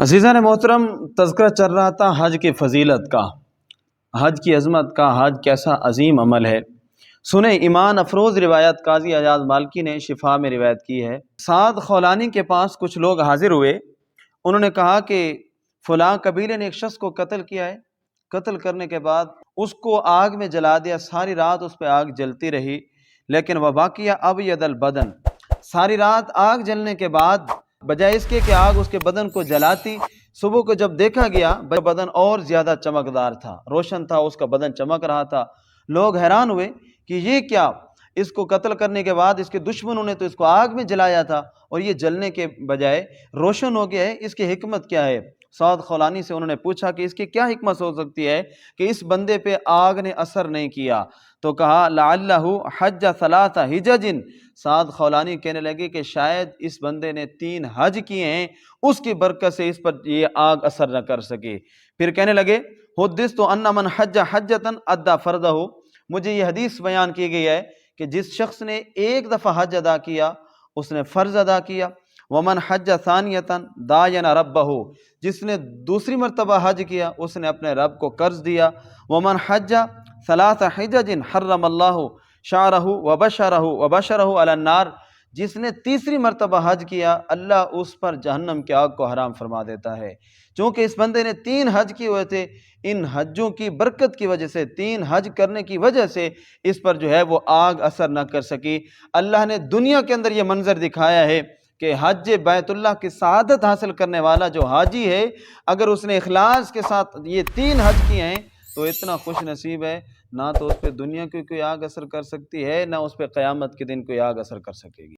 عزیزان محترم، تذکرہ چل رہا تھا حج کی فضیلت کا، حج کی عظمت کا۔ حج کیسا عظیم عمل ہے۔ سنیں، ایمان افروز روایت قاضی اعجاز مالکی نے شفا میں روایت کی ہے۔ سعد خولانی کے پاس کچھ لوگ حاضر ہوئے، انہوں نے کہا کہ فلاں قبیلے نے ایک شخص کو قتل کیا ہے، قتل کرنے کے بعد اس کو آگ میں جلا دیا، ساری رات اس پہ آگ جلتی رہی، لیکن وہ واقعہ ابید البدن، ساری رات آگ جلنے کے بعد بجائے اس کے کہ آگ اس کے بدن کو جلاتی، صبح کو جب دیکھا گیا بدن اور زیادہ چمکدار تھا، روشن تھا، اس کا بدن چمک رہا تھا۔ لوگ حیران ہوئے کہ یہ کیا، اس کو قتل کرنے کے بعد اس کے دشمنوں نے تو اس کو آگ میں جلایا تھا اور یہ جلنے کے بجائے روشن ہو گیا ہے، اس کی حکمت کیا ہے؟ سعد خولانی سے انہوں نے پوچھا کہ اس کی کیا حکمت ہو سکتی ہے کہ اس بندے پہ آگ نے اثر نہیں کیا؟ تو کہا لعلہ حج ثلاث حجج۔ سعد خولانی کہنے لگے کہ شاید اس بندے نے 3 حج کیے ہیں، اس کی برکت سے اس پر یہ آگ اثر نہ کر سکے۔ پھر کہنے لگے حدثت ان من حج حجۃ ادى فرضہ، مجھے یہ حدیث بیان کی گئی ہے کہ جس شخص نے ایک دفعہ حج ادا کیا اس نے فرض ادا کیا۔ ومن حج ثانیۃ داین ربہ، جس نے دوسری مرتبہ حج کیا اس نے اپنے رب کو قرض دیا۔ ومن حج ثلاث حجج حرم اللہ شعرہ وبشرہ علی النار، جس نے تیسری مرتبہ حج کیا اللہ اس پر جہنم کی آگ کو حرام فرما دیتا ہے۔ چونکہ اس بندے نے 3 حج کیے ہوئے تھے، ان حجوں کی برکت کی وجہ سے، 3 حج کرنے کی وجہ سے اس پر جو ہے وہ آگ اثر نہ کر سکی۔ اللہ نے دنیا کے اندر یہ منظر دکھایا ہے کہ حج بیت اللہ کی سعادت حاصل کرنے والا جو حاجی ہے، اگر اس نے اخلاص کے ساتھ یہ 3 حج کیے ہیں تو اتنا خوش نصیب ہے، نہ تو اس پہ دنیا کی کوئی آگ اثر کر سکتی ہے، نہ اس پہ قیامت کے دن کوئی آگ اثر کر سکے گی۔